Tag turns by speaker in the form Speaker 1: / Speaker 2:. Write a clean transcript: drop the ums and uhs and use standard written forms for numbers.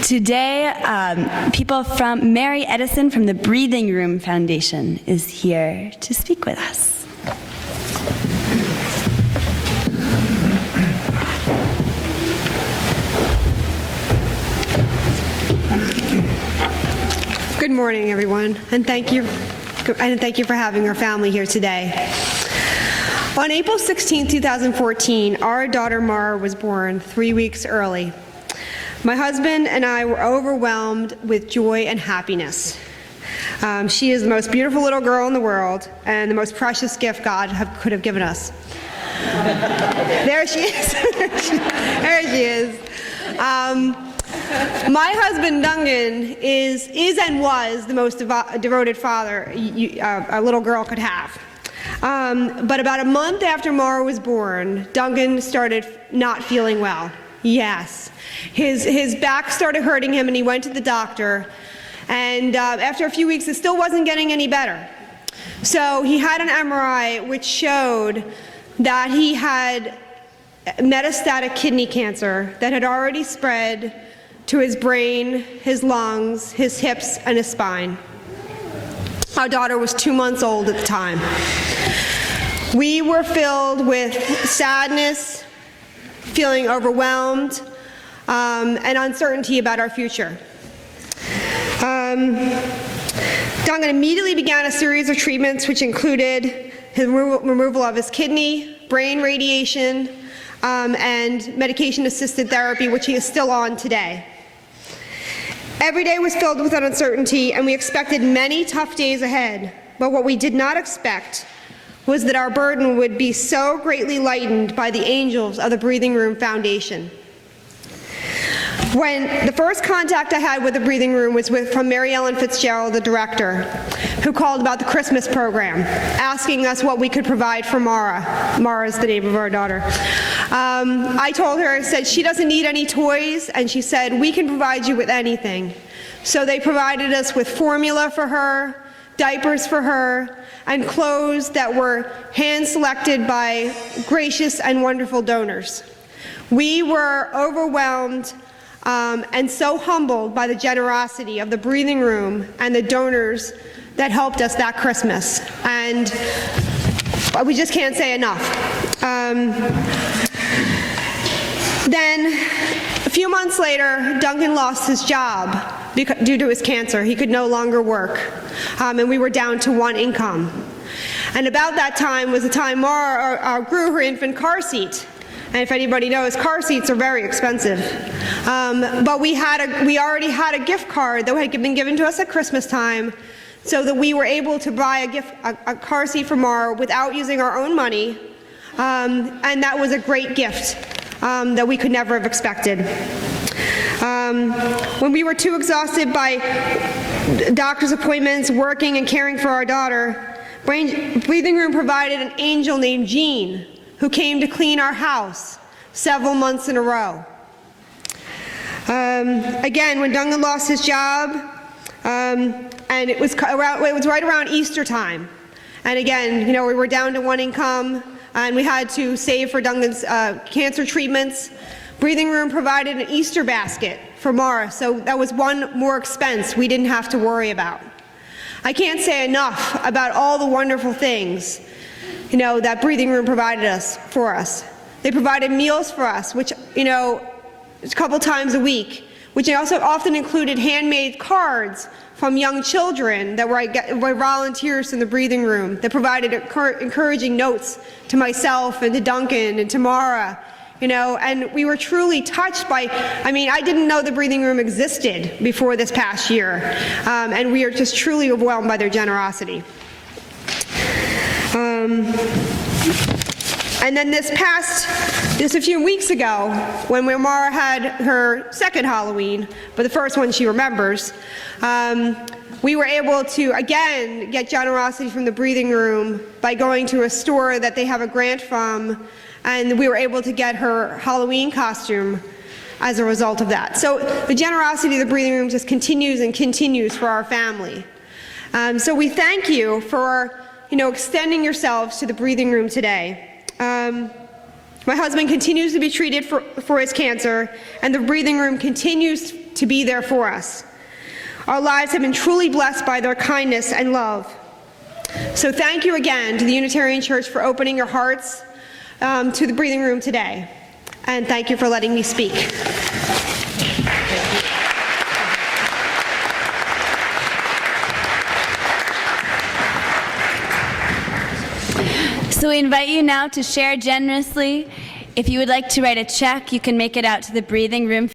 Speaker 1: Today, people from Mary Edison from the Breathing Room Foundation is here to speak with us.
Speaker 2: Good morning, everyone, and thank you for having our family here today. On April 16, 2014, our daughter Mara was born 3 weeks early. My husband and I were overwhelmed with joy and happiness. She is the most beautiful little girl in the world and the most precious gift God could have given us. There she is. There she is. My husband, Duncan, is and was the most devoted father a little girl could have. But about a month after Mara was born, Duncan started not feeling well. Yes. His back started hurting him, and he went to the doctor. And after a few weeks, it still wasn't getting any better. So he had an MRI, which showed that he had metastatic kidney cancer that had already spread to his brain, his lungs, his hips, and his spine. Our daughter was 2 months old at the time. We were filled with sadness, feeling overwhelmed, and uncertainty about our future. Duncan immediately began a series of treatments which included his removal of his kidney, brain radiation, and medication-assisted therapy, which he is still on today. Every day was filled with uncertainty, and we expected many tough days ahead. But what we did not expect was that our burden would be so greatly lightened by the angels of the Breathing Room Foundation. When the first contact I had with the Breathing Room was from Mary Ellen Fitzgerald, the director, who called about the Christmas program, asking us what we could provide for Mara. Mara is the name of our daughter. I told her, I said, she doesn't need any toys, and she said, we can provide you with anything. So they provided us with formula for her, diapers for her, and clothes that were hand-selected by gracious and wonderful donors. We were overwhelmed and so humbled by the generosity of the Breathing Room and the donors that helped us that Christmas. And we just can't say enough. Then, a few months later, Duncan lost his job due to his cancer. He could no longer work, and we were down to one income. And about that time was the time Mara outgrew her infant car seat. And if anybody knows, car seats are very expensive. But we already had a gift card that had been given to us at Christmas time, so that we were able to buy a car seat for Mara without using our own money. And that was a great gift that we could never have expected. When we were too exhausted by doctor's appointments, working and caring for our daughter, Breathing Room provided an angel named Jean, who came to clean our house several months in a row. Again, when Duncan lost his job, and it was right around Easter time. And again, we were down to one income, and we had to save for Duncan's cancer treatments. Breathing Room provided an Easter basket for Mara, so that was one more expense we didn't have to worry about. I can't say enough about all the wonderful things that Breathing Room provided for us. They provided meals for us, which, a couple times a week, which also often included handmade cards from young children that were volunteers in the Breathing Room that provided encouraging notes to myself and to Duncan and to Mara, and we were truly touched by, I didn't know the Breathing Room existed before this past year, and we are just truly overwhelmed by their generosity. And then just a few weeks ago, when Mara had her second Halloween, but the first one she remembers, we were able to, again, get generosity from the Breathing Room by going to a store that they have a grant from, and we were able to get her Halloween costume as a result of that. So the generosity of the Breathing Room just continues and continues for our family. So we thank you for extending yourselves to the Breathing Room today. My husband continues to be treated for his cancer, and the Breathing Room continues to be there for us. Our lives have been truly blessed by their kindness and love. So thank you again to the Unitarian Church for opening your hearts to the breathing room today. And thank you for letting me speak.
Speaker 1: So we invite you now to share generously. If you would like to write a check, you can make it out to the breathing room